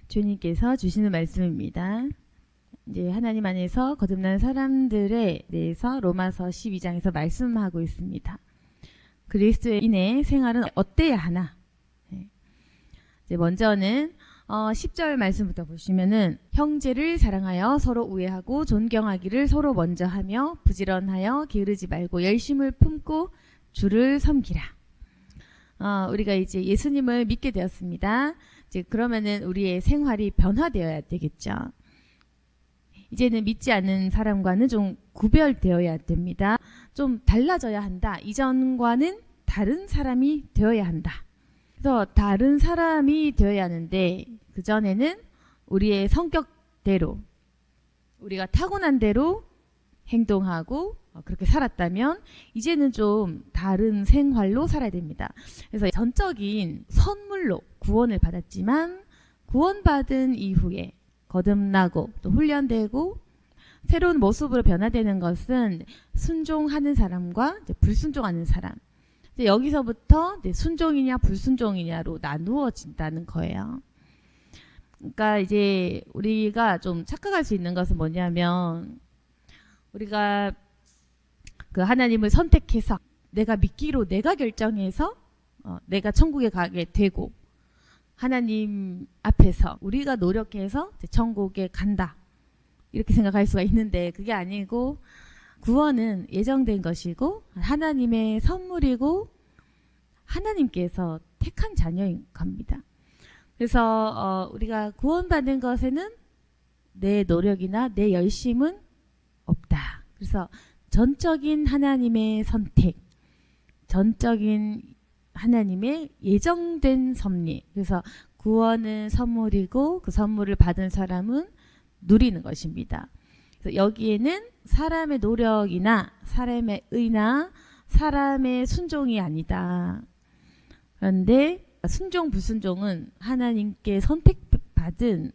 주님께서 주시는 말씀입니다. 이제 하나님 안에서 거듭난 사람들에 대해서 로마서 12장에서 말씀하고 있습니다. 그리스도인의 생활은 어때야 하나? 이제 먼저는 10절 말씀부터 보시면은 형제를 사랑하여 서로 우애하고 존경하기를 서로 먼저 하며 부지런하여 게으르지 말고 열심을 품고 주를 섬기라. 우리가 이제 예수님을 믿게 되었습니다. 이제 그러면은 우리의 생활이 변화되어야 되겠죠. 이제는 믿지 않는 사람과는 좀 구별되어야 됩니다. 좀 달라져야 한다. 이전과는 다른 사람이 되어야 한다. 그래서 다른 사람이 되어야 하는데 그전에는 우리의 성격대로 우리가 타고난 대로 행동하고 그렇게 살았다면 이제는 좀 다른 생활로 살아야 됩니다. 그래서 전적인 선물로 구원을 받았지만 구원받은 이후에 거듭나고 또 훈련되고 새로운 모습으로 변화되는 것은 순종하는 사람과 불순종하는 사람. 여기서부터 순종이냐 불순종이냐로 나누어진다는 거예요. 그러니까 이제 우리가 좀 착각할 수 있는 것은 뭐냐면 우리가 그 하나님을 선택해서 내가 믿기로 내가 결정해서 내가 천국에 가게 되고 하나님 앞에서 우리가 노력해서 천국에 간다 이렇게 생각할 수가 있는데 그게 아니고 구원은 예정된 것이고 하나님의 선물이고 하나님께서 택한 자녀인 겁니다. 그래서 우리가 구원받는 것에는 내 노력이나 내 열심은 없다. 그래서 전적인 하나님의 선택, 전적인 하나님의 예정된 섭리. 그래서 구원은 선물이고 그 선물을 받은 사람은 누리는 것입니다. 그래서 여기에는 사람의 노력이나 사람의 의나 사람의 순종이 아니다. 그런데 순종 불순종은 하나님께 선택받은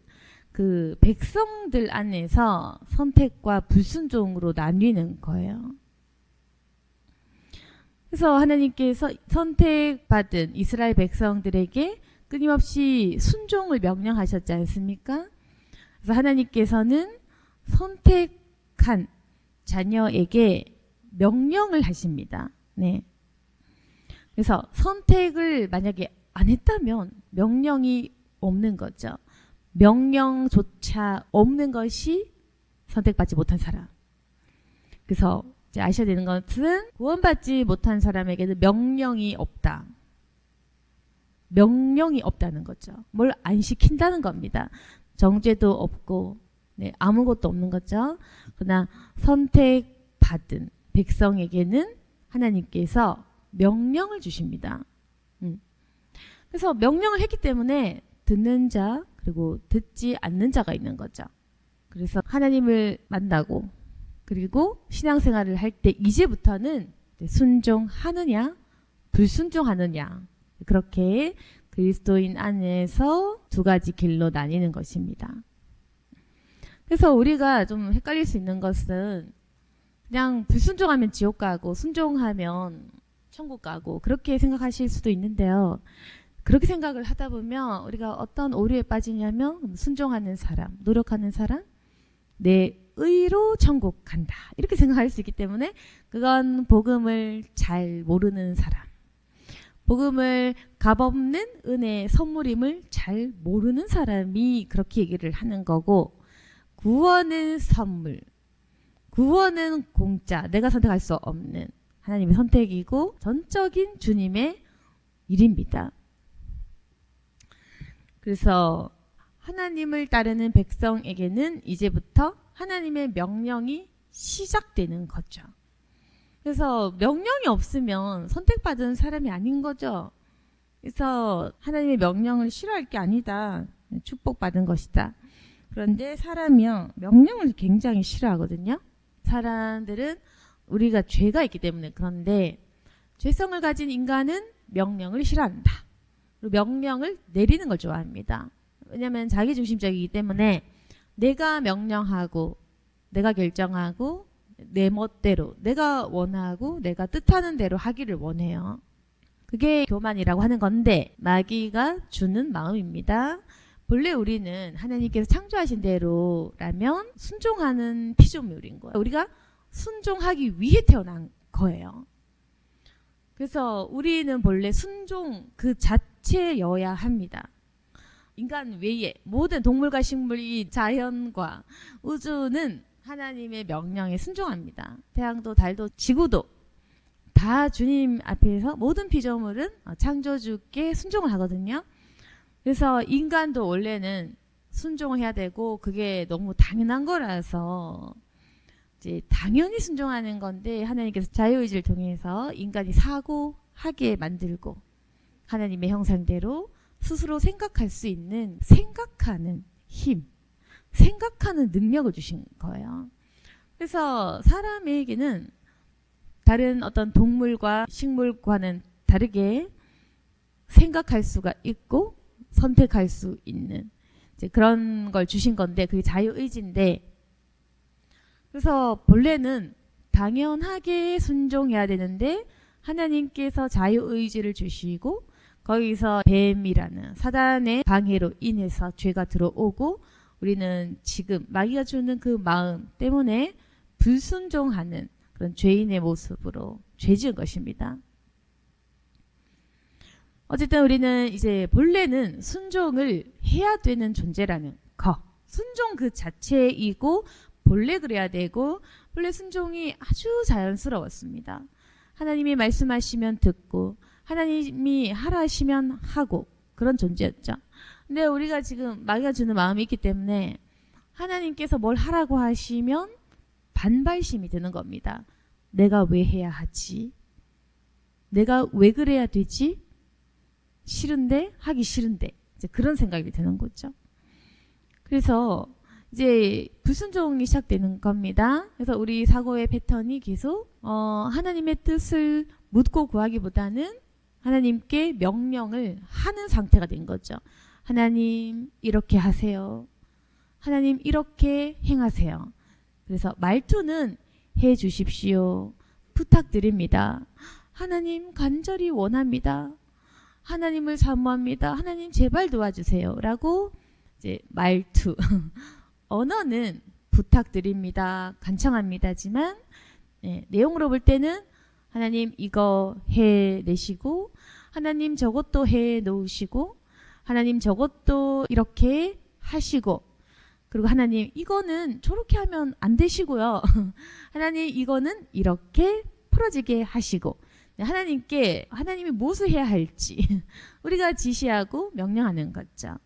그 백성들 안에서 선택과 불순종으로 나뉘는 거예요. 그래서 하나님께서 선택받은 이스라엘 백성들에게 끊임없이 순종을 명령하셨지 않습니까? 그래서 하나님께서는 선택한 자녀에게 명령을 하십니다. 네. 그래서 선택을 만약에 안 했다면 명령이 없는 거죠. 명령조차 없는 것이 선택받지 못한 사람. 그래서 이제 아셔야 되는 것은 구원받지 못한 사람에게는 명령이 없다. 명령이 없다는 거죠. 뭘 안 시킨다는 겁니다. 정죄도 없고 아무것도 없는 거죠. 그러나 선택받은 백성에게는 하나님께서 명령을 주십니다. 그래서 명령을 했기 때문에 듣는 자 그리고 듣지 않는 자가 있는 거죠. 그래서 하나님을 만나고 그리고 신앙생활을 할 때 이제부터는 순종하느냐 불순종하느냐 그렇게 그리스도인 안에서 두 가지 길로 나뉘는 것입니다. 그래서 우리가 좀 헷갈릴 수 있는 것은 그냥 불순종하면 지옥 가고 순종하면 천국 가고 그렇게 생각하실 수도 있는데요. 그렇게 생각을 하다 보면 우리가 어떤 오류에 빠지냐면 순종하는 사람, 노력하는 사람, 내 의로 천국 간다 이렇게 생각할 수 있기 때문에 그건 복음을 잘 모르는 사람, 복음을 값없는 은혜의 선물임을 잘 모르는 사람이 그렇게 얘기를 하는 거고 구원은 선물, 구원은 공짜, 내가 선택할 수 없는 하나님의 선택이고 전적인 주님의 일입니다. 그래서 하나님을 따르는 백성에게는 이제부터 하나님의 명령이 시작되는 거죠. 그래서 명령이 없으면 선택받은 사람이 아닌 거죠. 그래서 하나님의 명령을 싫어할 게 아니다. 축복받은 것이다. 그런데 사람이요 명령을 굉장히 싫어하거든요. 사람들은 우리가 죄가 있기 때문에 그런데 죄성을 가진 인간은 명령을 싫어한다. 그리고 명령을 내리는 걸 좋아합니다. 왜냐하면 자기중심적이기 때문에 내가 명령하고 내가 결정하고 내 멋대로 내가 원하고 내가 뜻하는 대로 하기를 원해요. 그게 교만이라고 하는 건데 마귀가 주는 마음입니다. 본래 우리는 하나님께서 창조하신 대로라면 순종하는 피조물인 거예요. 우리가 순종하기 위해 태어난 거예요. 그래서 우리는 본래 순종 그 자체여야 합니다. 인간 외에 모든 동물과 식물이 자연과 우주는 하나님의 명령에 순종합니다. 태양도 달도 지구도 다 주님 앞에서 모든 피조물은 창조주께 순종을 하거든요. 그래서 인간도 원래는 순종을 해야 되고 그게 너무 당연한 거라서 이제 당연히 순종하는 건데 하나님께서 자유의지를 통해서 인간이 사고하게 만들고 하나님의 형상대로 스스로 생각할 수 있는 생각하는 힘, 생각하는 능력을 주신 거예요. 그래서 사람에게는 다른 어떤 동물과 식물과는 다르게 생각할 수가 있고 선택할 수 있는 이제 그런 걸 주신 건데 그게 자유의지인데 그래서 본래는 당연하게 순종해야 되는데 하나님께서 자유의지를 주시고 거기서 뱀이라는 사단의 방해로 인해서 죄가 들어오고 우리는 지금 마귀가 주는 그 마음 때문에 불순종하는 그런 죄인의 모습으로 죄 지은 것입니다. 어쨌든 우리는 이제 본래는 순종을 해야 되는 존재라는 거. 순종 그 자체이고 본래 그래야 되고 본래 순종이 아주 자연스러웠습니다. 하나님이 말씀하시면 듣고 하나님이 하라 하시면 하고 그런 존재였죠. 근데 우리가 지금 마귀가 주는 마음이 있기 때문에 하나님께서 뭘 하라고 하시면 반발심이 드는 겁니다. 내가 왜 해야 하지? 내가 왜 그래야 되지? 싫은데 하기 싫은데 이제 그런 생각이 드는 거죠. 그래서 이제 불순종이 시작되는 겁니다. 그래서 우리 사고의 패턴이 계속 하나님의 뜻을 묻고 구하기보다는 하나님께 명령을 하는 상태가 된 거죠. 하나님 이렇게 하세요. 하나님 이렇게 행하세요. 그래서 말투는 해 주십시오. 부탁드립니다. 하나님 간절히 원합니다. 하나님을 사모합니다. 하나님 제발 도와주세요. 라고 이제 말투 언어는 부탁드립니다. 간청합니다지만 내용으로 볼 때는 하나님 이거 해내시고 하나님 저것도 해놓으시고 하나님 저것도 이렇게 하시고 그리고 하나님 이거는 저렇게 하면 안 되시고요. 하나님 이거는 이렇게 풀어지게 하시고 하나님이 무엇을 해야 할지 우리가 지시하고 명령하는 거죠.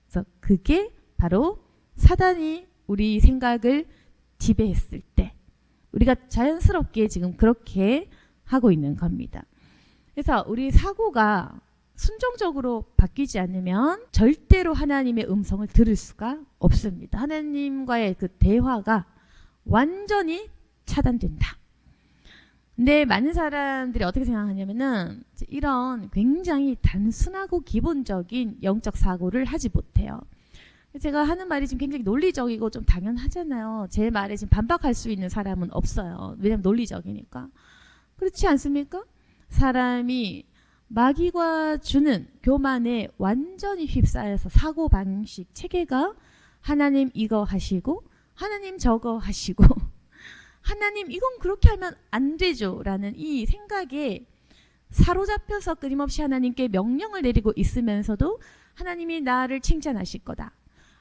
그래서 그게 바로 사단이 우리 생각을 지배했을 때 우리가 자연스럽게 지금 그렇게 하고 있는 겁니다. 그래서 우리 사고가 순종적으로 바뀌지 않으면 절대로 하나님의 음성을 들을 수가 없습니다. 하나님과의 그 대화가 완전히 차단된다. 근데 많은 사람들이 어떻게 생각하냐면은 이런 굉장히 단순하고 기본적인 영적 사고를 하지 못해요. 제가 하는 말이 지금 굉장히 논리적이고 좀 당연하잖아요. 제 말에 지금 반박할 수 있는 사람은 없어요. 왜냐하면 논리적이니까. 그렇지 않습니까? 사람이 마귀가 주는 교만에 완전히 휩싸여서 사고방식, 체계가 하나님 이거 하시고 하나님 저거 하시고 하나님 이건 그렇게 하면 안 되죠 라는 이 생각에 사로잡혀서 끊임없이 하나님께 명령을 내리고 있으면서도 하나님이 나를 칭찬하실 거다.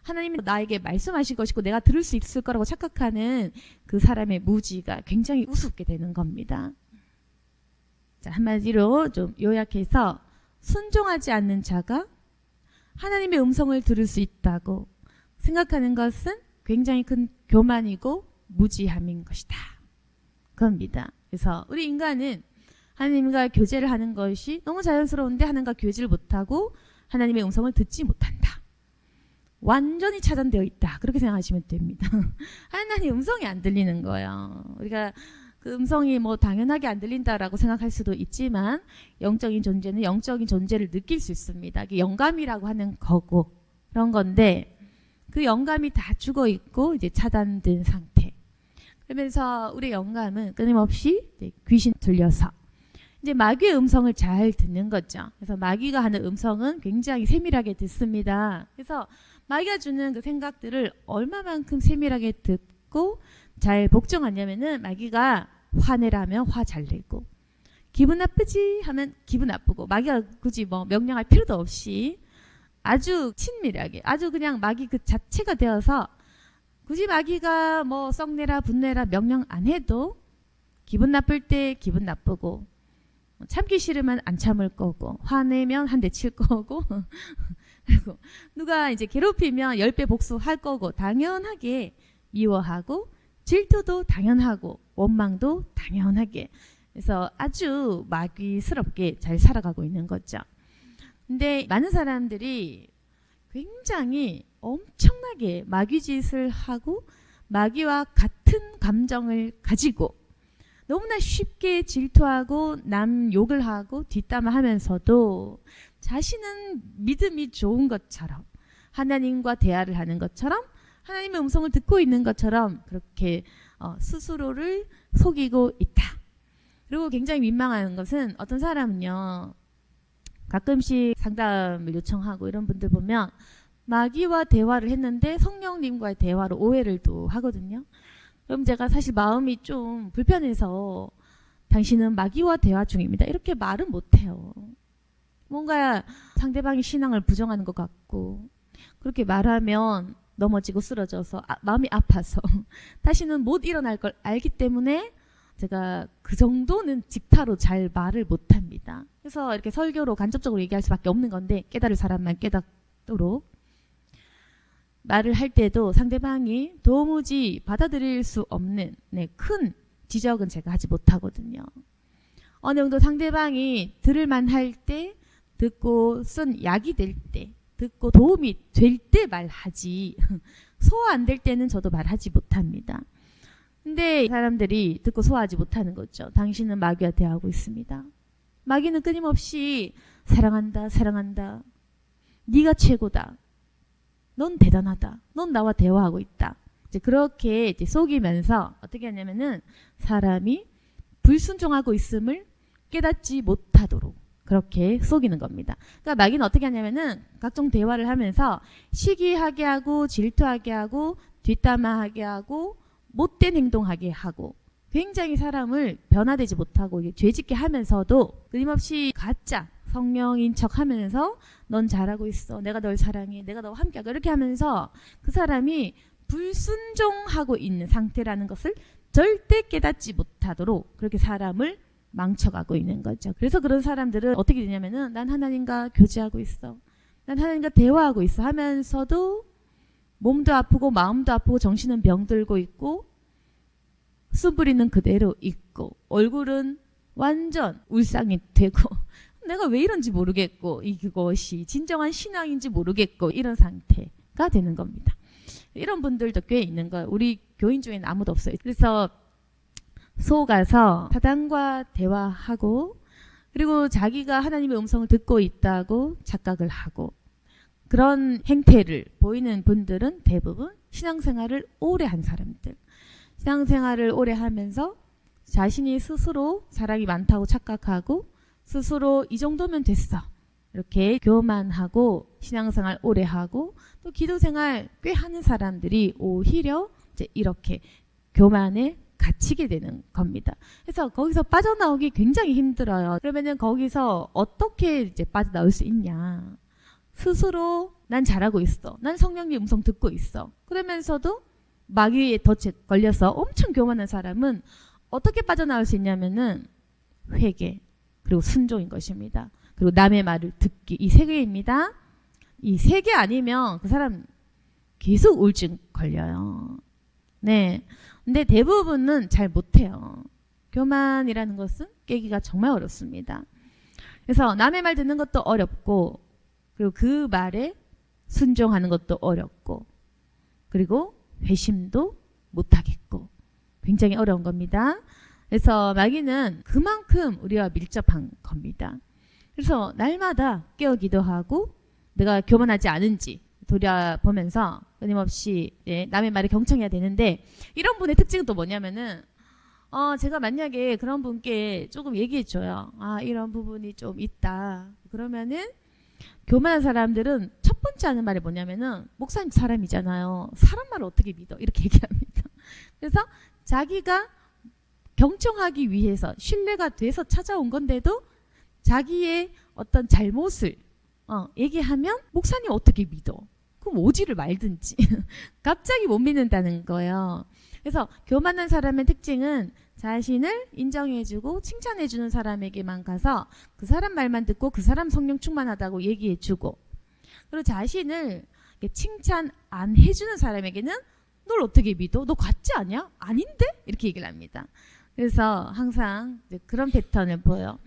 하나님이 나에게 말씀하실 것이고 내가 들을 수 있을 거라고 착각하는 그 사람의 무지가 굉장히 우습게 되는 겁니다. 자, 한마디로 좀 요약해서 순종하지 않는 자가 하나님의 음성을 들을 수 있다고 생각하는 것은 굉장히 큰 교만이고 무지함인 것이다. 그겁니다. 그래서 우리 인간은 하나님과 교제를 하는 것이 너무 자연스러운데 하나님과 교제를 못하고 하나님의 음성을 듣지 못한다. 완전히 차단되어 있다. 그렇게 생각하시면 됩니다. 하나님의 음성이 안 들리는 거예요. 우리가 그 음성이 뭐 당연하게 안 들린다라고 생각할 수도 있지만 영적인 존재는 영적인 존재를 느낄 수 있습니다. 이게 영감이라고 하는 거고 그런 건데 그 영감이 다 죽어 있고 이제 차단된 상태. 그러면서 우리 영감은 끊임없이 귀신 들려서 이제 마귀의 음성을 잘 듣는 거죠. 그래서 마귀가 하는 음성은 굉장히 세밀하게 듣습니다. 그래서 마귀가 주는 그 생각들을 얼마만큼 세밀하게 듣고 잘 복종하냐면은 마귀가 화내라면 화 잘 내고 기분 나쁘지 하면 기분 나쁘고 마귀가 굳이 뭐 명령할 필요도 없이 아주 친밀하게 아주 그냥 마귀 그 자체가 되어서 굳이 마귀가 뭐 썩내라 분내라 명령 안 해도 기분 나쁠 때 기분 나쁘고 참기 싫으면 안 참을 거고 화내면 한 대 칠 거고 그리고 누가 이제 괴롭히면 10배 복수할 거고 당연하게 미워하고 질투도 당연하고 원망도 당연하게 그래서 아주 마귀스럽게 잘 살아가고 있는 거죠. 근데 많은 사람들이 굉장히 엄청나게 마귀짓을 하고 마귀와 같은 감정을 가지고 너무나 쉽게 질투하고 남 욕을 하고 뒷담화하면서도 자신은 믿음이 좋은 것처럼 하나님과 대화를 하는 것처럼 하나님의 음성을 듣고 있는 것처럼 그렇게 스스로를 속이고 있다. 그리고 굉장히 민망한 것은 어떤 사람은요. 가끔씩 상담을 요청하고 이런 분들 보면 마귀와 대화를 했는데 성령님과의 대화로 오해를 또 하거든요. 그럼 제가 사실 마음이 좀 불편해서 당신은 마귀와 대화 중입니다. 이렇게 말은 못해요. 뭔가 상대방의 신앙을 부정하는 것 같고 그렇게 말하면 넘어지고 쓰러져서 마음이 아파서 다시는 못 일어날 걸 알기 때문에 제가 그 정도는 직타로 잘 말을 못합니다. 그래서 이렇게 설교로 간접적으로 얘기할 수밖에 없는 건데 깨달을 사람만 깨닫도록 말을 할 때도 상대방이 도무지 받아들일 수 없는 큰 지적은 제가 하지 못하거든요. 어느 정도 상대방이 들을만 할 때 듣고 쓴 약이 될 때 듣고 도움이 될 때 말하지 소화 안 될 때는 저도 말하지 못합니다. 근데 사람들이 듣고 소화하지 못하는 거죠. 당신은 마귀와 대화하고 있습니다. 마귀는 끊임없이 사랑한다 사랑한다 네가 최고다 넌 대단하다 넌 나와 대화하고 있다 이제 그렇게 이제 속이면서 어떻게 하냐면은 사람이 불순종하고 있음을 깨닫지 못하도록 그렇게 속이는 겁니다. 그러니까 마귀는 어떻게 하냐면은 각종 대화를 하면서 시기하게 하고 질투하게 하고 뒷담화하게 하고 못된 행동하게 하고 굉장히 사람을 변화되지 못하고 죄짓게 하면서도 끊임없이 가짜 성령인 척 하면서 넌 잘하고 있어 내가 널 사랑해 내가 너와 함께하고 이렇게 하면서 그 사람이 불순종하고 있는 상태라는 것을 절대 깨닫지 못하도록 그렇게 사람을 망쳐가고 있는 거죠. 그래서 그런 사람들은 어떻게 되냐면은 난 하나님과 교제하고 있어 난 하나님과 대화하고 있어 하면서도 몸도 아프고 마음도 아프고 정신은 병들고 있고 숨부리는 그대로 있고 얼굴은 완전 울상이 되고 내가 왜 이런지 모르겠고 이것이 진정한 신앙인지 모르겠고 이런 상태가 되는 겁니다. 이런 분들도 꽤 있는 거예요. 우리 교인 중에는 아무도 없어요. 그래서 속아서 사단과 대화하고 그리고 자기가 하나님의 음성을 듣고 있다고 착각을 하고 그런 행태를 보이는 분들은 대부분 신앙생활을 오래 한 사람들 신앙생활을 오래 하면서 자신이 스스로 사랑이 많다고 착각하고 스스로 이 정도면 됐어 이렇게 교만하고 신앙생활 오래 하고 또 기도생활 꽤 하는 사람들이 오히려 이제 이렇게 교만에 갇히게 되는 겁니다. 그래서 거기서 빠져나오기 굉장히 힘들어요. 그러면은 거기서 어떻게 이제 빠져나올 수 있냐? 스스로 난 잘하고 있어. 난 성령의 음성 듣고 있어. 그러면서도 마귀에 덫에 걸려서 엄청 교만한 사람은 어떻게 빠져나올 수 있냐면은 회개 그리고 순종인 것입니다. 그리고 남의 말을 듣기 이 세 개입니다. 이 세 개 아니면 그 사람 계속 우울증 걸려요. 네. 근데 대부분은 잘 못해요. 교만이라는 것은 깨기가 정말 어렵습니다. 그래서 남의 말 듣는 것도 어렵고 그리고 그 말에 순종하는 것도 어렵고 그리고 회심도 못하겠고 굉장히 어려운 겁니다. 그래서 마귀는 그만큼 우리와 밀접한 겁니다. 그래서 날마다 깨어 기도하고 내가 교만하지 않은지 돌아보면서 끊임없이 남의 말에 경청해야 되는데 이런 분의 특징은 또 뭐냐면은 제가 만약에 그런 분께 조금 얘기해줘요. 이런 부분이 좀 있다. 그러면은 교만한 사람들은 첫 번째 하는 말이 뭐냐면은 목사님 사람이잖아요. 사람 말을 어떻게 믿어? 이렇게 얘기합니다. 그래서 자기가 경청하기 위해서 신뢰가 돼서 찾아온 건데도 자기의 어떤 잘못을 얘기하면 목사님 어떻게 믿어? 그럼 오지를 말든지 갑자기 못 믿는다는 거예요. 그래서 교만한 사람의 특징은 자신을 인정해주고 칭찬해주는 사람에게만 가서 그 사람 말만 듣고 그 사람 성령 충만하다고 얘기해주고, 그리고 자신을 칭찬 안 해주는 사람에게는 널 어떻게 믿어? 너 같지 않냐? 아닌데? 이렇게 얘기를 합니다. 그래서 항상 그런 패턴을 보여요.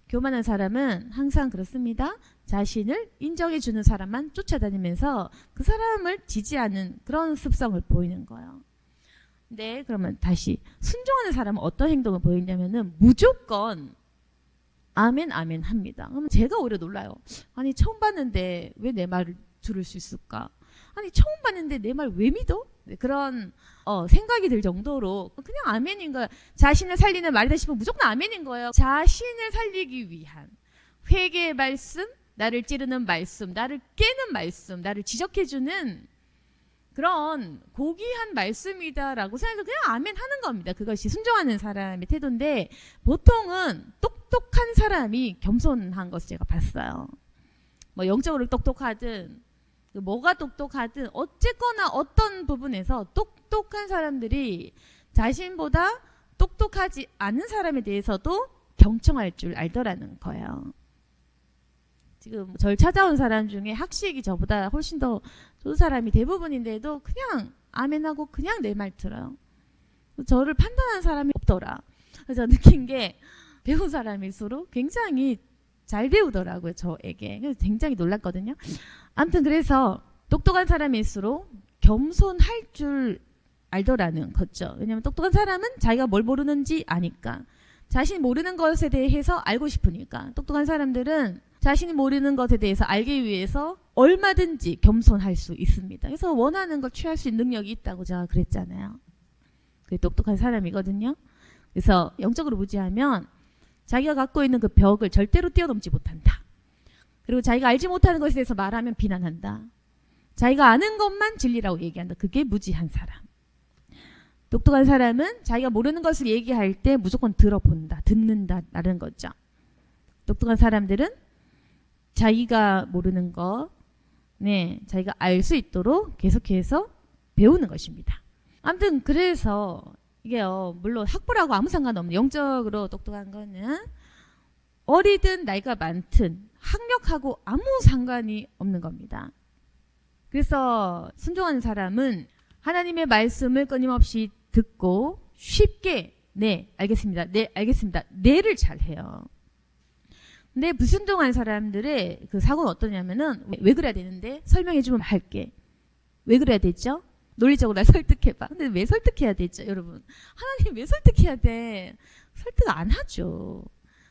교만한 사람은 항상 그렇습니다. 자신을 인정해주는 사람만 쫓아다니면서 그 사람을 지지하는 그런 습성을 보이는 거예요. 네, 그러면 다시 순종하는 사람은 어떤 행동을 보이냐면은 무조건 아멘 아멘 합니다. 그러면 제가 오히려 놀라요. 아니 처음 봤는데 왜 내 말을 들을 수 있을까? 아니 처음 봤는데 내 말 왜 믿어? 네, 그런 생각이 들 정도로 그냥 아멘인 거예요. 자신을 살리는 말이다 싶으면 무조건 아멘인 거예요. 자신을 살리기 위한 회개의 말씀, 나를 찌르는 말씀, 나를 깨는 말씀, 나를 지적해주는 그런 고귀한 말씀이다라고 생각해서 그냥 아멘 하는 겁니다. 그것이 순종하는 사람의 태도인데 보통은 똑똑한 사람이 겸손한 것을 제가 봤어요. 뭐 영적으로 똑똑하든 뭐가 똑똑하든 어쨌거나 어떤 부분에서 똑똑한 사람들이 자신보다 똑똑하지 않은 사람에 대해서도 경청할 줄 알더라는 거예요. 지금 절 찾아온 사람 중에 학식이 저보다 훨씬 더 좋은 사람이 대부분인데도 그냥 아멘하고 그냥 내 말 들어요. 저를 판단하는 사람이 없더라. 그래서 느낀 게 배운 사람일수록 굉장히 잘 배우더라고요. 저에게. 그래서 굉장히 놀랐거든요. 아무튼 그래서 똑똑한 사람일수록 겸손할 줄 알더라는 거죠. 왜냐하면 똑똑한 사람은 자기가 뭘 모르는지 아니까. 자신이 모르는 것에 대해서 알고 싶으니까. 똑똑한 사람들은 자신이 모르는 것에 대해서 알기 위해서 얼마든지 겸손할 수 있습니다. 그래서 원하는 걸 취할 수 있는 능력이 있다고 제가 그랬잖아요. 그게 똑똑한 사람이거든요. 그래서 영적으로 무지하면 자기가 갖고 있는 그 벽을 절대로 뛰어넘지 못한다. 그리고 자기가 알지 못하는 것에 대해서 말하면 비난한다. 자기가 아는 것만 진리라고 얘기한다. 그게 무지한 사람. 똑똑한 사람은 자기가 모르는 것을 얘기할 때 무조건 들어본다, 듣는다라는 거죠. 똑똑한 사람들은 자기가 모르는 거, 자기가 알 수 있도록 계속해서 배우는 것입니다. 아무튼 그래서 이게요, 물론 학벌하고 아무 상관없는 영적으로 똑똑한 거는 어리든 나이가 많든 학력하고 아무 상관이 없는 겁니다. 그래서 순종하는 사람은 하나님의 말씀을 끊임없이 듣고 쉽게 네 알겠습니다, 네 알겠습니다, 네를 잘해요. 근데 불순종한 사람들의 그 사고는 어떠냐면은 왜 그래야 되는데 설명해주면 할게. 왜 그래야 되죠? 논리적으로 날 설득해봐. 근데 왜 설득해야 되죠, 여러분? 하나님 왜 설득해야 돼? 설득 안 하죠.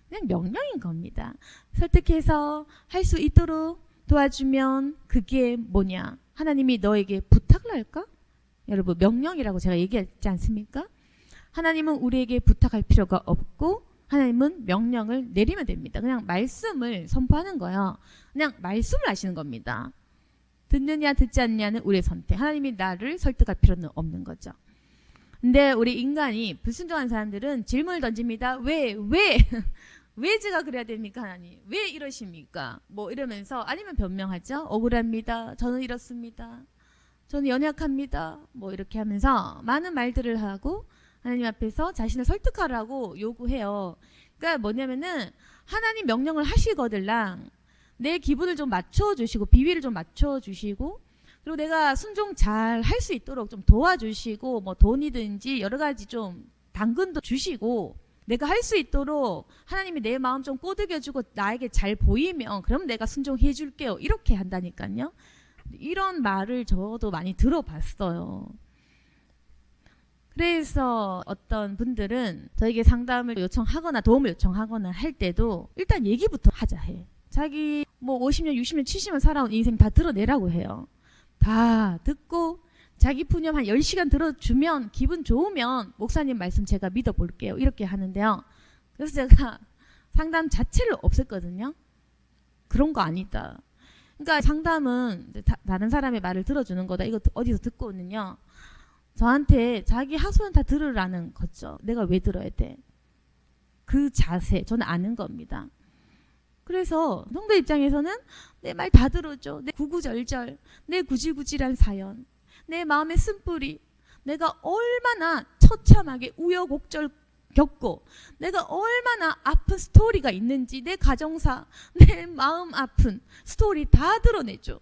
그냥 명령인 겁니다. 설득해서 할 수 있도록 도와주면 그게 뭐냐? 하나님이 너에게 부탁을 할까? 여러분 명령이라고 제가 얘기했지 않습니까? 하나님은 우리에게 부탁할 필요가 없고 하나님은 명령을 내리면 됩니다. 그냥 말씀을 선포하는 거예요. 그냥 말씀을 하시는 겁니다. 듣느냐 듣지 않느냐는 우리의 선택. 하나님이 나를 설득할 필요는 없는 거죠. 근데 우리 인간이 불순종한 사람들은 질문을 던집니다. 왜? 왜 제가 그래야 됩니까 하나님? 왜 이러십니까? 뭐 이러면서 아니면 변명하죠. 억울합니다. 저는 이렇습니다. 저는 연약합니다. 뭐 이렇게 하면서 많은 말들을 하고 하나님 앞에서 자신을 설득하라고 요구해요. 그러니까 뭐냐면은 하나님 명령을 하시거들랑 내 기분을 좀 맞춰주시고 비위를 좀 맞춰주시고 그리고 내가 순종 잘 할 수 있도록 좀 도와주시고 뭐 돈이든지 여러 가지 좀 당근도 주시고 내가 할 수 있도록 하나님이 내 마음 좀 꼬드겨주고 나에게 잘 보이면 그럼 내가 순종해 줄게요. 이렇게 한다니까요. 이런 말을 저도 많이 들어봤어요. 그래서 어떤 분들은 저에게 상담을 요청하거나 도움을 요청하거나 할 때도 일단 얘기부터 하자 해. 자기 뭐 50년, 60년, 70년 살아온 인생 다 드러내라고 해요. 다 듣고 자기 푸념 한 10시간 들어주면 기분 좋으면 목사님 말씀 제가 믿어볼게요. 이렇게 하는데요. 그래서 제가 상담 자체를 없앴거든요. 그런 거 아니다. 그러니까 상담은 다른 사람의 말을 들어주는 거다. 이거 어디서 듣고는요. 저한테 자기 하소연 다 들으라는 거죠. 내가 왜 들어야 돼? 그 자세 저는 아는 겁니다. 그래서 성도 입장에서는 내 말 다 들어줘. 내 구구절절, 내 구질구질한 사연, 내 마음의 쓴뿌리, 내가 얼마나 처참하게 우여곡절 겪고 내가 얼마나 아픈 스토리가 있는지 내 가정사, 내 마음 아픈 스토리 다 드러내줘.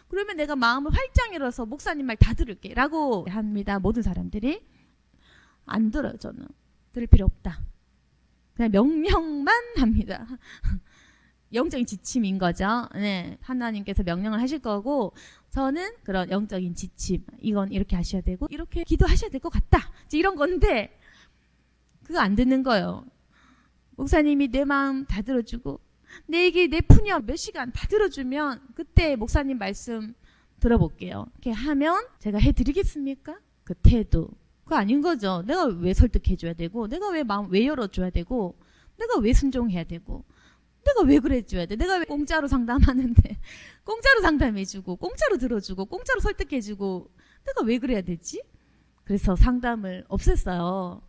그러면 내가 마음을 활짝 열어서 목사님 말 다 들을게 라고 합니다. 모든 사람들이. 안 들어요. 저는 들을 필요 없다. 그냥 명령만 합니다. 영적인 지침인 거죠. 네, 하나님께서 명령을 하실 거고 저는 그런 영적인 지침, 이건 이렇게 하셔야 되고 이렇게 기도하셔야 될 것 같다, 이런 건데 그거 안 듣는 거예요. 목사님이 내 마음 다 들어주고 내 얘기, 내 푸념 몇 시간 다 들어주면 그때 목사님 말씀 들어볼게요. 이렇게 하면 제가 해드리겠습니까? 그 태도 그거 아닌 거죠. 내가 왜 설득해줘야 되고, 내가 왜 마음 왜 열어줘야 되고, 내가 왜 순종해야 되고, 내가 왜 그래줘야 돼? 내가 왜 공짜로 상담하는데 공짜로 상담해주고 공짜로 들어주고 공짜로 설득해주고 내가 왜 그래야 되지? 그래서 상담을 없앴어요.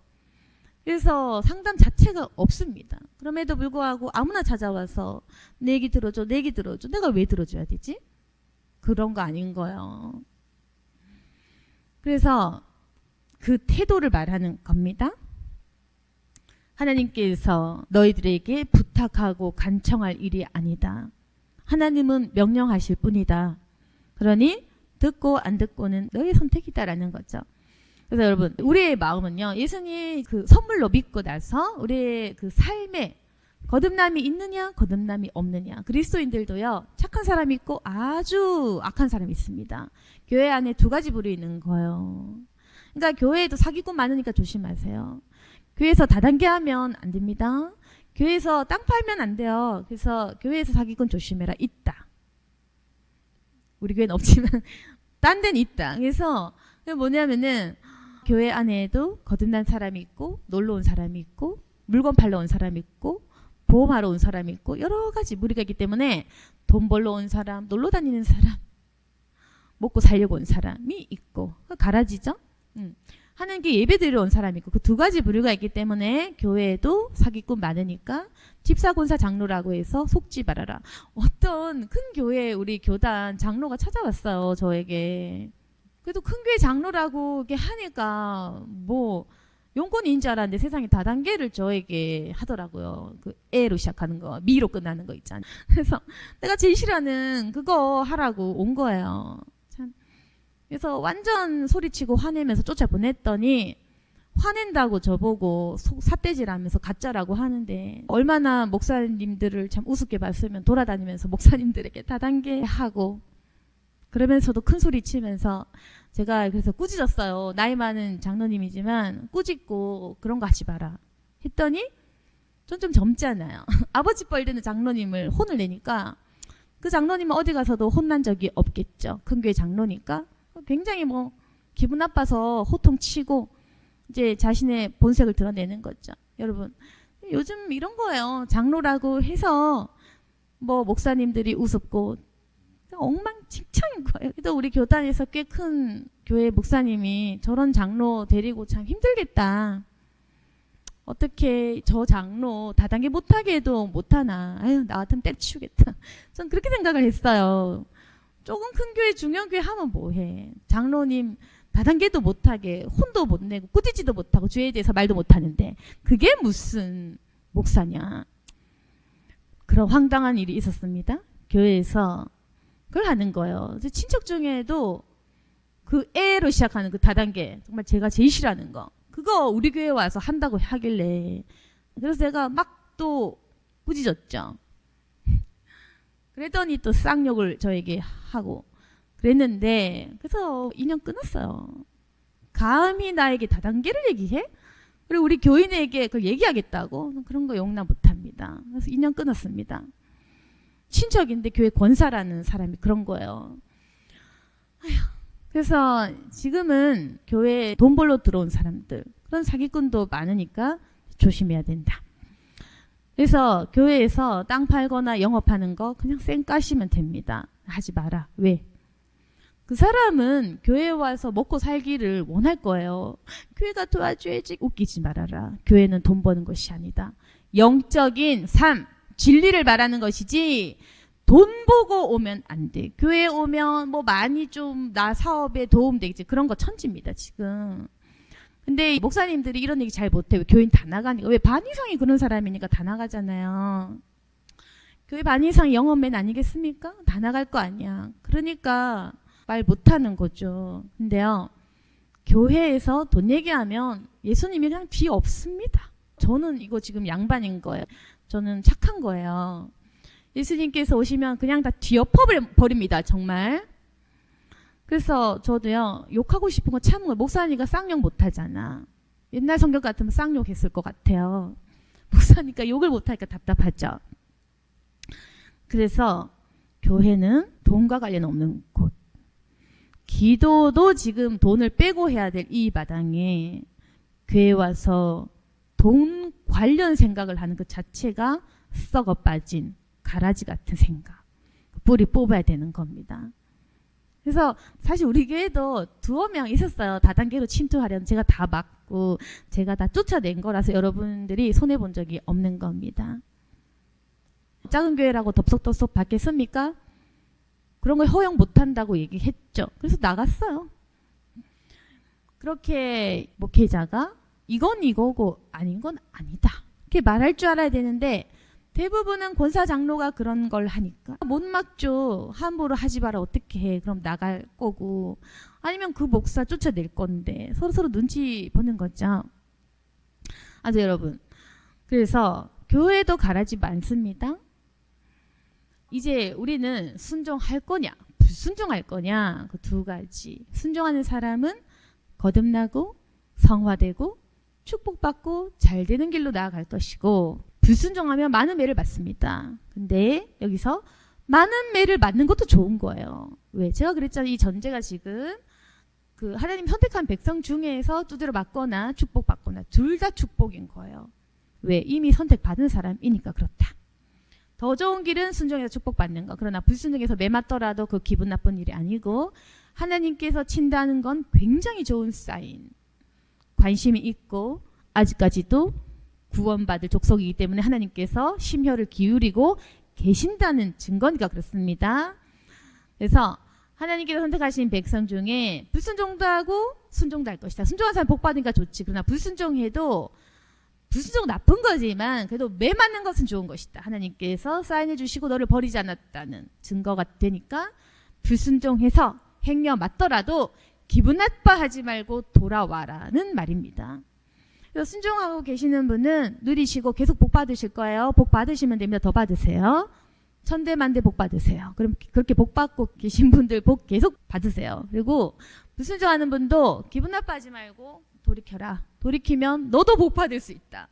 그래서 상담 자체가 없습니다. 그럼에도 불구하고 아무나 찾아와서 내 얘기 들어줘, 내 얘기 들어줘. 내가 왜 들어줘야 되지? 그런 거 아닌 거예요. 그래서 그 태도를 말하는 겁니다. 하나님께서 너희들에게 부탁하고 간청할 일이 아니다. 하나님은 명령하실 뿐이다. 그러니 듣고 안 듣고는 너의 선택이다라는 거죠. 그래서 여러분, 우리의 마음은요, 예수님 그 선물로 믿고 나서 우리의 그 삶에 거듭남이 있느냐 거듭남이 없느냐. 그리스도인들도요, 착한 사람이 있고 아주 악한 사람이 있습니다. 교회 안에 두 가지 부류 있는 거예요. 그러니까 교회에도 사기꾼 많으니까 조심하세요. 교회에서 다단계 하면 안 됩니다. 교회에서 땅 팔면 안 돼요. 그래서 교회에서 사기꾼 조심해라. 있다. 우리 교회는 없지만 딴 데는 있다. 그래서 뭐냐면은 교회 안에도 거듭난 사람이 있고 놀러 온 사람이 있고 물건 팔러 온 사람이 있고 보험하러 온 사람이 있고 여러 가지 무리가 있기 때문에 돈 벌러 온 사람, 놀러 다니는 사람, 먹고 살려고 온 사람이 있고 가라지죠. 하나님께 예배 드리러 온 사람이 있고 그 두 가지 부류가 있기 때문에 교회에도 사기꾼 많으니까 집사, 권사, 장로라고 해서 속지 말아라. 어떤 큰 교회 우리 교단 장로가 찾아왔어요. 저에게. 그래도 큰 교회 장로라고 이렇게 하니까 뭐 용건인 줄 알았는데 세상에 다단계를 저에게 하더라고요. 그 에로 시작하는 거, 미로 끝나는 거 있잖아요. 그래서 내가 제일 싫어하는 그거 하라고 온 거예요. 참. 그래서 완전 소리치고 화내면서 쫓아보냈더니 화낸다고 저보고 삿대질하면서 가짜라고 하는데 얼마나 목사님들을 참 우습게 봤으면 돌아다니면서 목사님들에게 다단계 하고 그러면서도 큰 소리 치면서 제가 그래서 꾸짖었어요. 나이 많은 장로님이지만 꾸짖고 그런 거 하지 마라 했더니 전 좀 젊잖아요. 아버지 뻘 드는 장로님을 혼을 내니까 그 장로님은 어디 가서도 혼난 적이 없겠죠. 큰 교회 장로니까 굉장히 뭐 기분 나빠서 호통치고 이제 자신의 본색을 드러내는 거죠. 여러분 요즘 이런 거예요. 장로라고 해서 뭐 목사님들이 우습고 엉망진창인 거예요. 또 우리 교단에서 꽤 큰 교회 목사님이 저런 장로 데리고 참 힘들겠다. 어떻게 저 장로 다단계 못하게 해도 못하나. 아유 나 같으면 때려치우겠다. 전 그렇게 생각을 했어요. 조금 큰 교회 중형 교회 하면 뭐해. 장로님 다단계도 못하게 혼도 못 내고 꾸짖지도 못하고 주에 대해서 말도 못하는데 그게 무슨 목사냐. 그런 황당한 일이 있었습니다. 교회에서 그걸 하는 거예요. 친척 중에도 그 에로 시작하는 그 다단계 정말 제가 제일 싫어하는 거 그거 우리 교회 와서 한다고 하길래 그래서 제가 막 또 꾸짖었죠. 그랬더니 또 쌍욕을 저에게 하고 그랬는데 그래서 인연 끊었어요. 감히 나에게 다단계를 얘기해? 그리고 우리 교인에게 그걸 얘기하겠다고? 그런 거 용납 못합니다. 그래서 인연 끊었습니다. 친척인데 교회 권사라는 사람이 그런 거예요. 아휴, 그래서 지금은 교회에 돈 벌러 들어온 사람들, 그런 사기꾼도 많으니까 조심해야 된다. 그래서 교회에서 땅 팔거나 영업하는 거 그냥 쌩 까시면 됩니다. 하지 마라. 왜? 그 사람은 교회에 와서 먹고 살기를 원할 거예요. 교회가 도와줘야지. 웃기지 말아라. 교회는 돈 버는 것이 아니다. 영적인 삶, 진리를 말하는 것이지 돈 보고 오면 안 돼. 교회에 오면 뭐 많이 좀 나 사업에 도움 되겠지. 그런 거 천지입니다, 지금. 근데 목사님들이 이런 얘기 잘 못해요. 교인 다 나가니까. 왜? 반 이상이 그런 사람이니까 다 나가잖아요. 교회 반 이상이 영업맨 아니겠습니까? 다 나갈 거 아니야. 그러니까 말 못하는 거죠. 근데요, 교회에서 돈 얘기하면 예수님이 그냥 뒤 없습니다. 저는 이거 지금 양반인 거예요. 저는 착한 거예요. 예수님께서 오시면 그냥 다 뒤엎어버립니다. 정말. 그래서 저도요, 욕하고 싶은 거 참은 거예요. 목사니까 쌍욕 못하잖아. 옛날 성경 같으면 쌍욕 했을 것 같아요. 목사니까 욕을 못하니까 답답하죠. 그래서 교회는 돈과 관련 없는 곳. 기도도 지금 돈을 빼고 해야 될 이 마당에 교회에 와서 돈 관련 생각을 하는 그 자체가 썩어 빠진 가라지 같은 생각. 뿌리 뽑아야 되는 겁니다. 그래서 사실 우리 교회도 두어 명 있었어요. 다단계로 침투하려는. 제가 다 막고 제가 다 쫓아낸 거라서 여러분들이 손해본 적이 없는 겁니다. 작은 교회라고 덥석덥석 받겠습니까? 그런 걸 허용 못한다고 얘기했죠. 그래서 나갔어요. 그렇게 목회자가 이건 이거고 아닌 건 아니다. 이렇게 말할 줄 알아야 되는데 대부분은 권사 장로가 그런 걸 하니까 못 막죠. 함부로 하지 마라. 어떻게 해. 그럼 나갈 거고. 아니면 그 목사 쫓아낼 건데 서로 눈치 보는 거죠. 아주 여러분. 그래서 교회도 가라지 많습니다. 이제 우리는 순종할 거냐 불순종할 거냐 그 두 가지. 순종하는 사람은 거듭나고 성화되고 축복받고 잘 되는 길로 나아갈 것이고, 불순종하면 많은 매를 받습니다. 근데 여기서 많은 매를 맞는 것도 좋은 거예요. 왜? 제가 그랬잖아요. 이 전제가 지금 그 하나님 선택한 백성 중에서 두드려 맞거나 축복받거나 둘 다 축복인 거예요. 왜? 이미 선택받은 사람이니까 그렇다. 더 좋은 길은 순종해서 축복받는 거. 그러나 불순종해서 매 맞더라도 그 기분 나쁜 일이 아니고 하나님께서 친다는 건 굉장히 좋은 사인. 관심이 있고 아직까지도 구원받을 족속이기 때문에 하나님께서 심혈을 기울이고 계신다는 증거니까 그렇습니다. 그래서 하나님께서 선택하신 백성 중에 불순종도 하고 순종도 할 것이다. 순종한 사람 복 받으니까 좋지. 그러나 불순종해도 불순종 나쁜 거지만 그래도 매 맞는 것은 좋은 것이다. 하나님께서 사인해 주시고 너를 버리지 않았다는 증거가 되니까 불순종해서 행여 맞더라도 기분 나빠하지 말고 돌아와라는 말입니다. 그래서 순종하고 계시는 분은 누리시고 계속 복 받으실 거예요. 복 받으시면 됩니다. 더 받으세요. 천대만대 복 받으세요. 그럼 그렇게 복 받고 계신 분들 복 계속 받으세요. 그리고 불순종하는 분도 기분 나빠하지 말고 돌이켜라. 돌이키면 너도 복 받을 수 있다.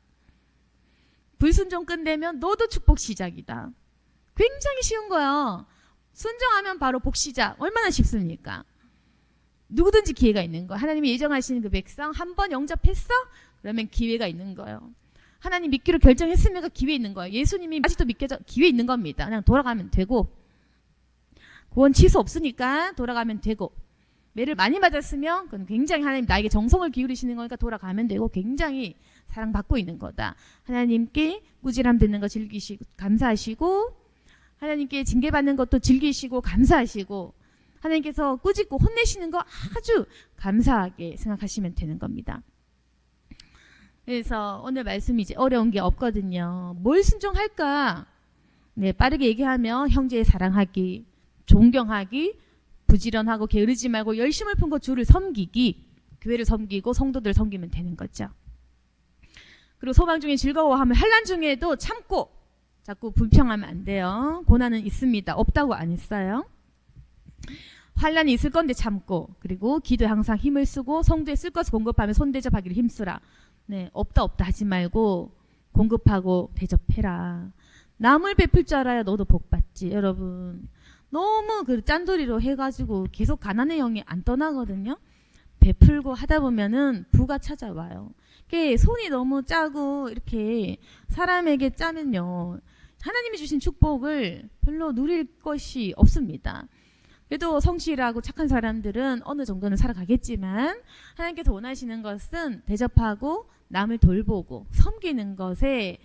불순종 끝내면 너도 축복 시작이다. 굉장히 쉬운 거예요. 순종하면 바로 복 시작. 얼마나 쉽습니까? 누구든지 기회가 있는 거예요. 하나님이 예정하시는 그 백성 한 번 영접했어? 그러면 기회가 있는 거예요. 하나님 믿기로 결정했으면 기회 있는 거예요. 예수님이 아직도 믿겨져 기회 있는 겁니다. 그냥 돌아가면 되고, 구원 취소 없으니까 돌아가면 되고, 매를 많이 맞았으면 그건 굉장히 하나님 나에게 정성을 기울이시는 거니까 돌아가면 되고, 굉장히 사랑받고 있는 거다. 하나님께 꾸지람 듣는 거 즐기시고 감사하시고, 하나님께 징계받는 것도 즐기시고 감사하시고, 하나님께서 꾸짖고 혼내시는 거 아주 감사하게 생각하시면 되는 겁니다. 그래서 오늘 말씀이 이제 어려운 게 없거든요. 뭘 순종할까? 네, 빠르게 얘기하면 형제 사랑하기, 존경하기, 부지런하고 게으르지 말고 열심을 품고 주를 섬기기, 교회를 섬기고 성도들 섬기면 되는 거죠. 그리고 소망 중에 즐거워하면 환난 중에도 참고, 자꾸 불평하면 안 돼요. 고난은 있습니다. 없다고 안 했어요. 환난이 있을 건데 참고, 그리고 기도에 항상 힘을 쓰고 성도에 쓸 것을 공급하며 손대접하기를 힘쓰라. 네, 없다 하지 말고 공급하고 대접해라. 남을 베풀 줄 알아야 너도 복 받지. 여러분, 너무 그 짠돌이로 해가지고 계속 가난의 영이 안 떠나거든요. 베풀고 하다 보면은 부가 찾아와요. 이게 손이 너무 짜고 이렇게 사람에게 짜면요, 하나님이 주신 축복을 별로 누릴 것이 없습니다. 그래도 성실하고 착한 사람들은 어느 정도는 살아가겠지만, 하나님께서 원하시는 것은 대접하고 남을 돌보고 섬기는 것에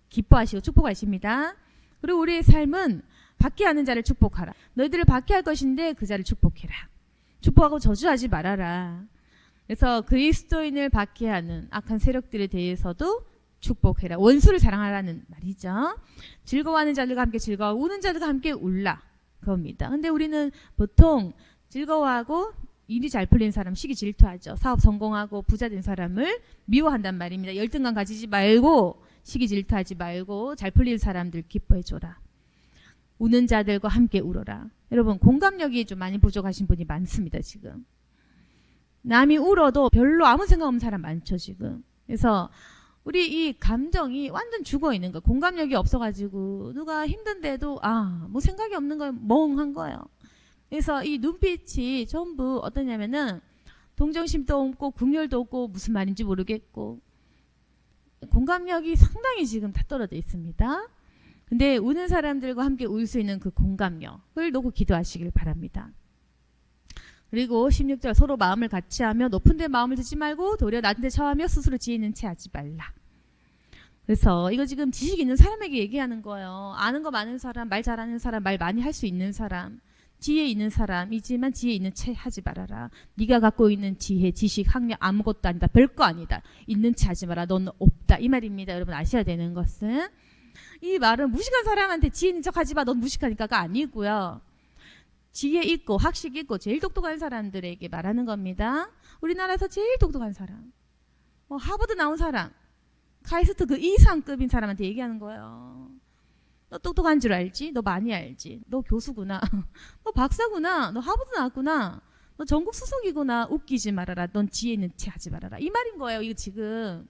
기뻐하시고 축복하십니다. 그리고 우리의 삶은 받게 하는 자를 축복하라. 너희들을 받게 할 것인데 그 자를 축복해라. 축복하고 저주하지 말아라. 그래서 그리스도인을 받게 하는 악한 세력들에 대해서도 축복해라. 원수를 사랑하라는 말이죠. 즐거워하는 자들과 함께 즐거워, 우는 자들과 함께 울라, 그겁니다. 근데 우리는 보통 즐거워하고 일이 잘 풀린 사람 시기 질투하죠. 사업 성공하고 부자 된 사람을 미워한단 말입니다. 열등감 가지지 말고 시기 질투하지 말고 잘 풀린 사람들 기뻐해줘라. 우는 자들과 함께 울어라. 여러분, 공감력이 좀 많이 부족하신 분이 많습니다. 지금 남이 울어도 별로 아무 생각 없는 사람 많죠 지금. 그래서 우리 이 감정이 완전 죽어있는 거예요. 공감력이 없어가지고 누가 힘든데도 뭐 생각이 없는 거예요. 멍한 거예요. 그래서 이 눈빛이 전부 어떠냐면은 동정심도 없고 국률도 없고 무슨 말인지 모르겠고 공감력이 상당히 지금 다 떨어져 있습니다. 근데 우는 사람들과 함께 울 수 있는 그 공감력을 놓고 기도하시길 바랍니다. 그리고 16절, 서로 마음을 같이 하며 높은 데 마음을 두지 말고 도리어 낮은 데 처하며 스스로 지혜 있는 채 하지 말라. 그래서 이거 지금 지식 있는 사람에게 얘기하는 거예요. 아는 거 많은 사람, 말 잘하는 사람, 말 많이 할 수 있는 사람, 지혜 있는 사람이지만 지혜 있는 채 하지 말아라. 네가 갖고 있는 지혜, 지식, 학력 아무것도 아니다. 별거 아니다. 있는 채 하지 마라. 넌 없다. 이 말입니다. 여러분 아셔야 되는 것은, 이 말은 무식한 사람한테 지혜 있는 척 하지 마. 넌 무식하니까가 아니고요. 지혜 있고 학식 있고 제일 똑똑한 사람들에게 말하는 겁니다. 우리나라에서 제일 똑똑한 사람, 하버드 나온 사람, 카이스트 그 이상급인 사람한테 얘기하는 거예요. 너 똑똑한 줄 알지? 너 많이 알지? 너 교수구나. 너 박사구나. 너 하버드 나왔구나. 너 전국 수석이구나. 웃기지 말아라. 넌 지혜 있는 채 하지 말아라. 이 말인 거예요. 이거 지금.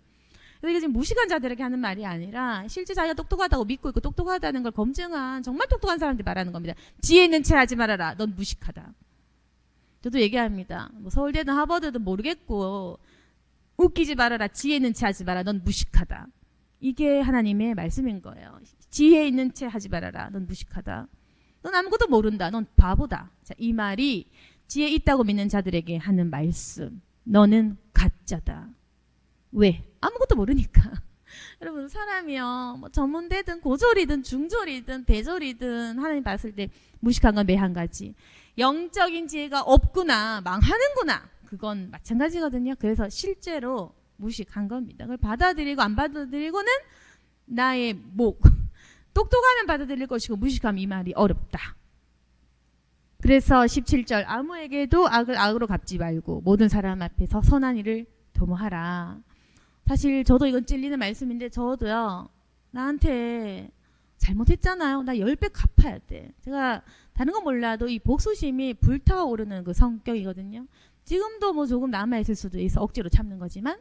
이게 지금 무식한 자들에게 하는 말이 아니라 실제 자기가 똑똑하다고 믿고 있고 똑똑하다는 걸 검증한 정말 똑똑한 사람들이 말하는 겁니다. 지혜 있는 채 하지 말아라. 넌 무식하다. 저도 얘기합니다. 뭐 서울대든 하버드든 모르겠고 웃기지 말아라. 지혜 있는 채 하지 마라. 넌 무식하다. 이게 하나님의 말씀인 거예요. 지혜 있는 채 하지 말아라. 넌 무식하다. 넌 아무것도 모른다. 넌 바보다. 자, 이 말이 지혜 있다고 믿는 자들에게 하는 말씀. 너는 가짜다. 왜? 아무것도 모르니까. 여러분, 사람이요, 뭐 전문대든 고졸이든 중졸이든 대졸이든 하나님 봤을 때 무식한 건 매 한 가지. 영적인 지혜가 없구나, 망하는구나. 그건 마찬가지거든요. 그래서 실제로 무식한 겁니다. 그걸 받아들이고 안 받아들이고는 나의 목. 똑똑하면 받아들일 것이고 무식하면 이 말이 어렵다. 그래서 17절, 아무에게도 악을 악으로 갚지 말고 모든 사람 앞에서 선한 일을 도모하라. 사실 저도 이건 찔리는 말씀인데, 저도요, 나한테 잘못했잖아요. 나 10배 갚아야 돼. 제가 다른 건 몰라도 이 복수심이 불타오르는 그 성격이거든요. 지금도 뭐 조금 남아있을 수도 있어. 억지로 참는 거지만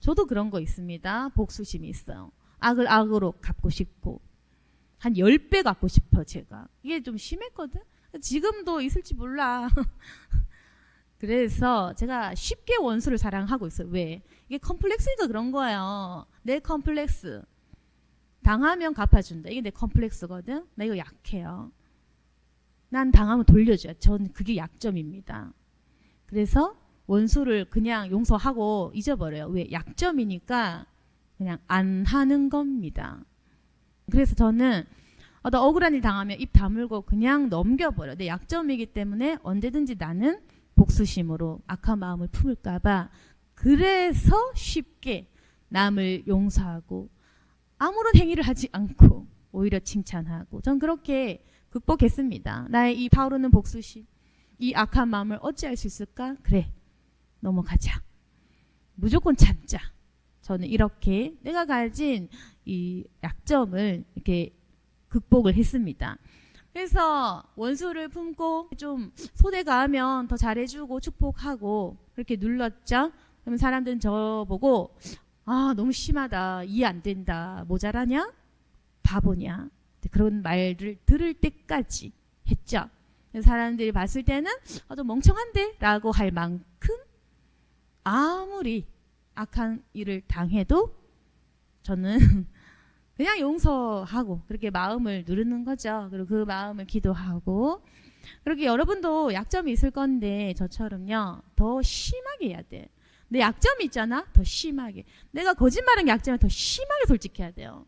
저도 그런 거 있습니다. 복수심이 있어요. 악을 악으로 갚고 싶고 한 10배 갚고 싶어. 제가 이게 좀 심했거든. 지금도 있을지 몰라. 그래서 제가 쉽게 원수를 사랑하고 있어요. 왜? 이게 컴플렉스니까 그런 거예요. 내 컴플렉스. 당하면 갚아준다. 이게 내 컴플렉스거든. 나 이거 약해요. 난 당하면 돌려줘요. 전 그게 약점입니다. 그래서 원수를 그냥 용서하고 잊어버려요. 왜? 약점이니까 그냥 안 하는 겁니다. 그래서 저는 나 억울한 일 당하면 입 다물고 그냥 넘겨버려. 내 약점이기 때문에 언제든지 나는 복수심으로 악한 마음을 품을까봐, 그래서 쉽게 남을 용서하고 아무런 행위를 하지 않고 오히려 칭찬하고, 전 그렇게 극복했습니다. 나의 이 타오르는 복수심, 이 악한 마음을 어찌할 수 있을까? 그래, 넘어가자. 무조건 참자. 저는 이렇게 내가 가진 이 약점을 이렇게 극복을 했습니다. 그래서 원수를 품고 좀 소대가하면 더 잘해주고 축복하고 그렇게 눌렀죠. 그러면 사람들은 저보고 너무 심하다, 이해 안 된다, 모자라냐, 바보냐, 그런 말을 들을 때까지 했죠. 사람들이 봤을 때는 좀 멍청한데 라고 할 만큼 아무리 악한 일을 당해도 저는 그냥 용서하고 그렇게 마음을 누르는 거죠. 그리고 그 마음을 기도하고, 그렇게 여러분도 약점이 있을 건데 저처럼요 더 심하게 해야 돼. 내 약점이 있잖아, 더 심하게. 내가 거짓말한 게 약점이면 더 심하게 솔직해야 돼요.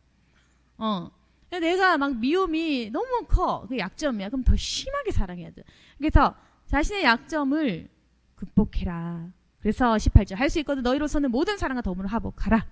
내가 막 미움이 너무 커, 그 약점이야. 그럼 더 심하게 사랑해야 돼. 그래서 자신의 약점을 극복해라. 그래서 18절 할 수 있거든 너희로서는 모든 사람과 더불어 화목하라.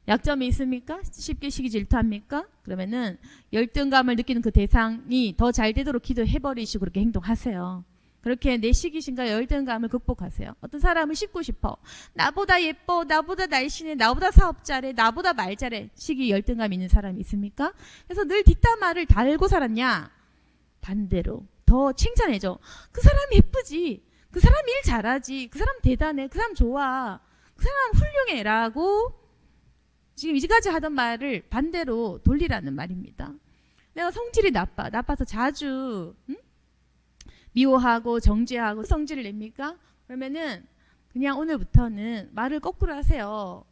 약점이 있습니까? 쉽게 시기 질투합니까? 그러면은 열등감을 느끼는 그 대상이 더 잘 되도록 기도해버리시고 그렇게 행동하세요. 그렇게 내 시기심과 열등감을 극복하세요. 어떤 사람을 씹고 싶어. 나보다 예뻐, 나보다 날씬해, 나보다 사업 잘해, 나보다 말 잘해. 시기 열등감 있는 사람이 있습니까? 그래서 늘 뒷담화를 달고 살았냐? 반대로 더 칭찬해줘. 그 사람 예쁘지, 그 사람 일 잘하지, 그 사람 대단해, 그 사람 좋아, 그 사람 훌륭해 라고 지금 이제까지 하던 말을 반대로 돌리라는 말입니다. 내가 성질이 나빠서 자주 미워하고 정죄하고 성질을 냅니까? 그러면은 그냥 오늘부터는 말을 거꾸로 하세요.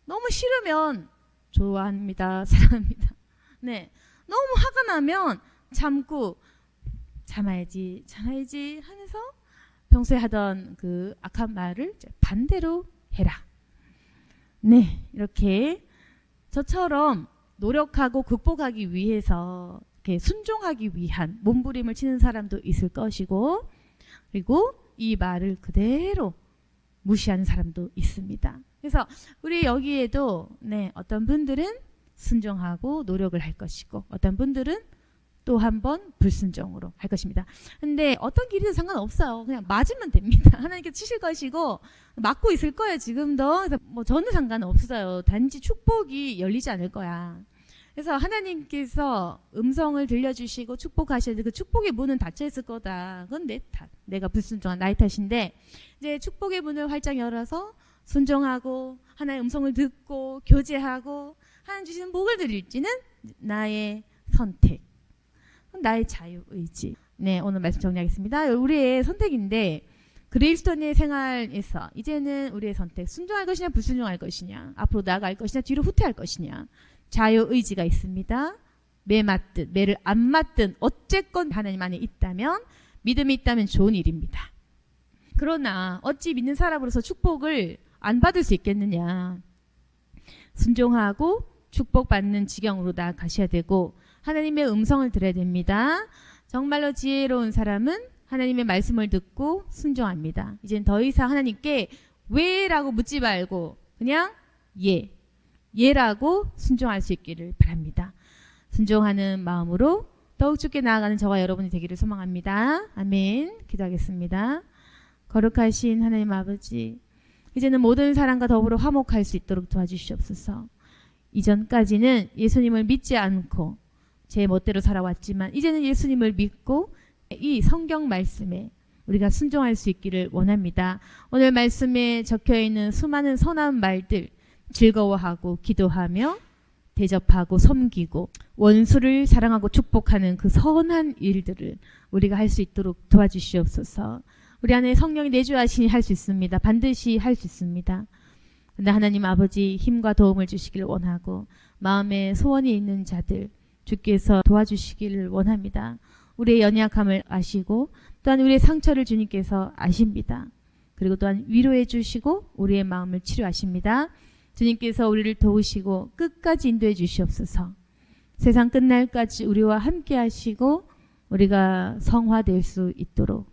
너무 싫으면 좋아합니다, 사랑합니다. 네, 너무 화가 나면 참아야지 하면서 평소에 하던 그 악한 말을 반대로 해라. 네, 이렇게 저처럼 노력하고 극복하기 위해서 이렇게 순종하기 위한 몸부림을 치는 사람도 있을 것이고, 그리고 이 말을 그대로 무시하는 사람도 있습니다. 그래서 우리 여기에도 어떤 분들은 순종하고 노력을 할 것이고, 어떤 분들은 또 한 번 불순종으로 할 것입니다. 근데 어떤 길이든 상관없어요. 그냥 맞으면 됩니다. 하나님께 치실 것이고 맞고 있을 거예요, 지금도. 그래서 저는 상관없어요. 단지 축복이 열리지 않을 거야. 그래서 하나님께서 음성을 들려주시고 축복하셔야 돼. 그 축복의 문은 닫혀 있을 거다. 그건 내 탓. 내가 불순종한 나의 탓인데, 이제 축복의 문을 활짝 열어서 순종하고 하나님의 음성을 듣고 교제하고 하나님 주시는 복을 드릴지는 나의 선택, 나의 자유의지. 네, 오늘 말씀 정리하겠습니다. 우리의 선택인데, 그레이스톤의 생활에서 이제는 우리의 선택, 순종할 것이냐 불순종할 것이냐, 앞으로 나아갈 것이냐 뒤로 후퇴할 것이냐, 자유의지가 있습니다. 매 맞든 매를 안 맞든 어쨌건 하나님 안에 있다면, 믿음이 있다면 좋은 일입니다. 그러나 어찌 믿는 사람으로서 축복을 안 받을 수 있겠느냐. 순종하고 축복받는 지경으로 나아가셔야 되고 하나님의 음성을 들어야 됩니다. 정말로 지혜로운 사람은 하나님의 말씀을 듣고 순종합니다. 이젠 더 이상 하나님께 왜라고 묻지 말고 그냥 예라고 순종할 수 있기를 바랍니다. 순종하는 마음으로 더욱 주께 나아가는 저와 여러분이 되기를 소망합니다. 아멘. 기도하겠습니다. 거룩하신 하나님 아버지, 이제는 모든 사람과 더불어 화목할 수 있도록 도와주시옵소서. 이전까지는 예수님을 믿지 않고 제 멋대로 살아왔지만 이제는 예수님을 믿고 이 성경 말씀에 우리가 순종할 수 있기를 원합니다. 오늘 말씀에 적혀있는 수많은 선한 말들 즐거워하고 기도하며 대접하고 섬기고 원수를 사랑하고 축복하는 그 선한 일들을 우리가 할 수 있도록 도와주시옵소서. 우리 안에 성령이 내주하시니 할 수 있습니다. 반드시 할 수 있습니다. 그런데 하나님 아버지 힘과 도움을 주시기를 원하고 마음에 소원이 있는 자들 주께서 도와주시기를 원합니다. 우리의 연약함을 아시고 또한 우리의 상처를 주님께서 아십니다. 그리고 또한 위로해 주시고 우리의 마음을 치료하십니다. 주님께서 우리를 도우시고 끝까지 인도해 주시옵소서. 세상 끝날까지 우리와 함께 하시고 우리가 성화될 수 있도록,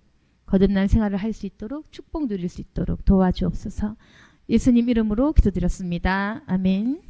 거듭난 생활을 할 수 있도록, 축복 누릴 수 있도록 도와주옵소서. 예수님 이름으로 기도드렸습니다. 아멘.